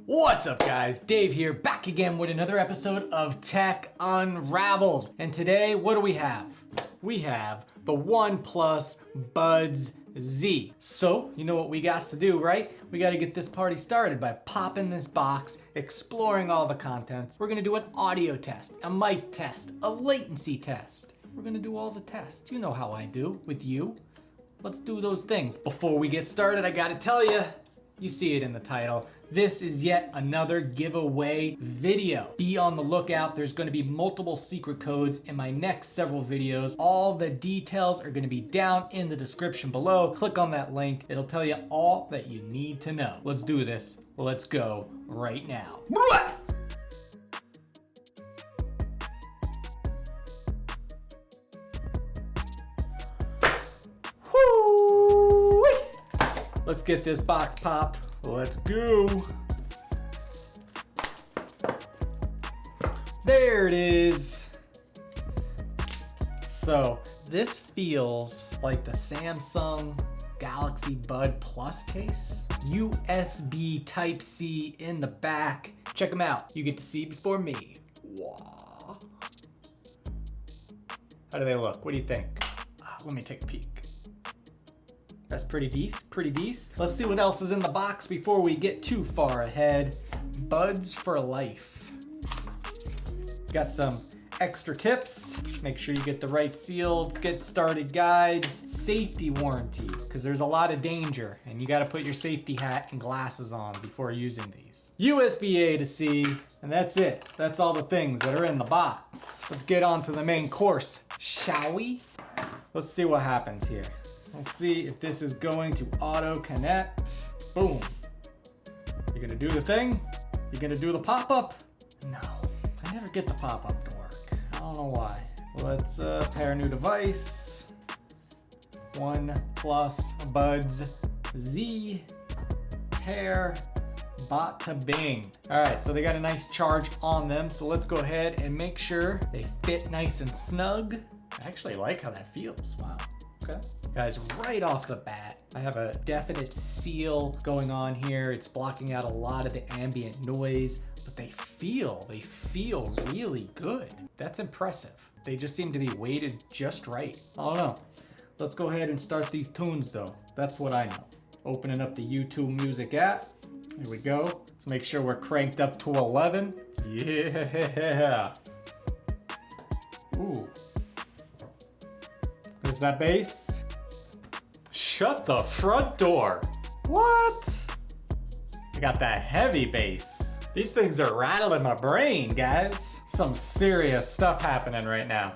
What's up guys, Dave here, back again with another episode of Tech Unraveled. And today, what do we have? We have the OnePlus Buds Z. So, you know what we got to do, right? We got to get this party started by popping this box, exploring all the contents. We're gonna do an audio test, a mic test, a latency test. We're gonna do all the tests. You know how I do with you. Let's do those things. Before we get started, I gotta tell you, you see it in the title. This is yet another giveaway video. Be on the lookout. There's going to be multiple secret codes in my next several videos. All the details are going to be down in the description below. Click on that link. It'll tell you all that you need to know. Let's do this. Let's go right now. Woo! Let's get this box popped. Let's go. There it is. So this feels like the Samsung Galaxy Bud Plus case. USB Type-C in the back. Check them out. You get to see before me. Wow. How do they look? What do you think? Let me take a peek. That's pretty decent. Let's see what else is in the box before we get too far ahead. Buds for life. Got some extra tips. Make sure you get the right seals, get started guides, safety warranty, because there's a lot of danger and you got to put your safety hat and glasses on before using these. USB-A to C, and that's it. That's all the things that are in the box. Let's get on to the main course, shall we? Let's see what happens here. Let's see if this is going to auto connect. Boom. You're gonna do the thing? You're gonna do the pop-up? No, I never get the pop-up to work. I don't know why. Let's pair a new device. OnePlus Buds Z. Pair. Bot to Bing. All right, so they got a nice charge on them. So let's go ahead and make sure they fit nice and snug. I actually like how that feels. Wow. Okay. Guys, right off the bat, I have a definite seal going on here. It's blocking out a lot of the ambient noise, but they feel really good. That's impressive. They just seem to be weighted just right. I don't know. Let's go ahead and start these tunes though. That's what I know. Opening up the YouTube Music app. Here we go. Let's make sure we're cranked up to 11. Yeah. Ooh. Is that bass? Shut the front door. What? I got that heavy bass. These things are rattling my brain, guys. Some serious stuff happening right now.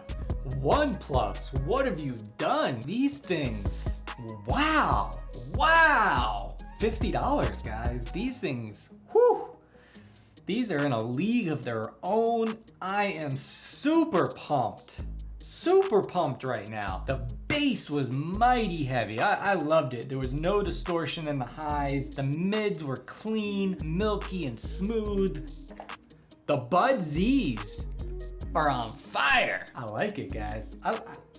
OnePlus, what have you done? These things, wow. $50, guys. These things, whew. These are in a league of their own. I am super pumped right now. The bass was mighty heavy. I loved it. There was no distortion in the highs. The mids were clean, milky, and smooth. The Buds Z's are on fire. I like it, guys.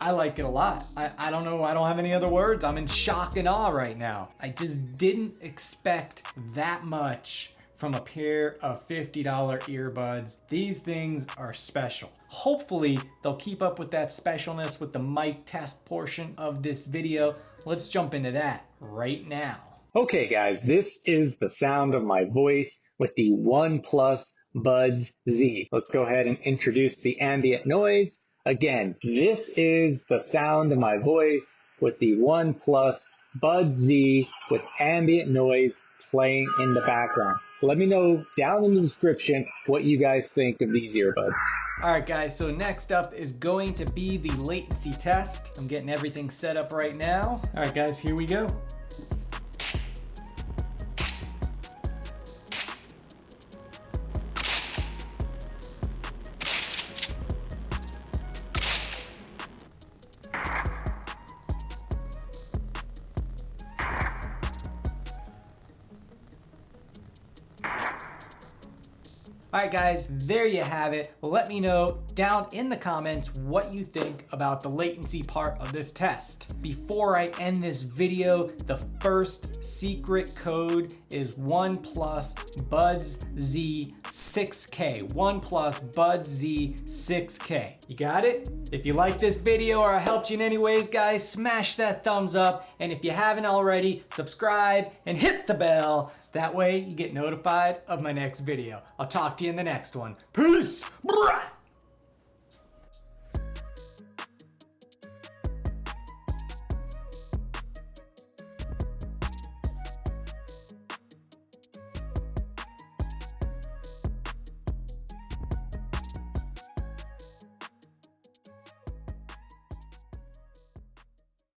I like it a lot. I don't know. I don't have any other words. I'm in shock and awe right now. I just didn't expect that much from a pair of $50 earbuds. These things are special. Hopefully they'll keep up with that specialness with the mic test portion of this video. Let's jump into that right now. Okay guys, this is the sound of my voice with the OnePlus Buds Z. Let's go ahead and introduce the ambient noise. Again, this is the sound of my voice with the OnePlus Buds Z with ambient noise playing in the background. Let me know down in the description what you guys think of these earbuds. All right, guys, so next up is going to be the latency test. I'm getting everything set up right now. All right, guys, here we go. All right, guys, there you have it. Let me know down in the comments what you think about the latency part of this test. Before I end this video, the first secret code is OnePlus Buds Z 6K. OnePlus Buds Z 6K. You got it? If you like this video or I helped you in any ways, guys, smash that thumbs up. And if you haven't already, subscribe and hit the bell. That way you get notified of my next video. I'll talk to you in the next one. Peace! Brah!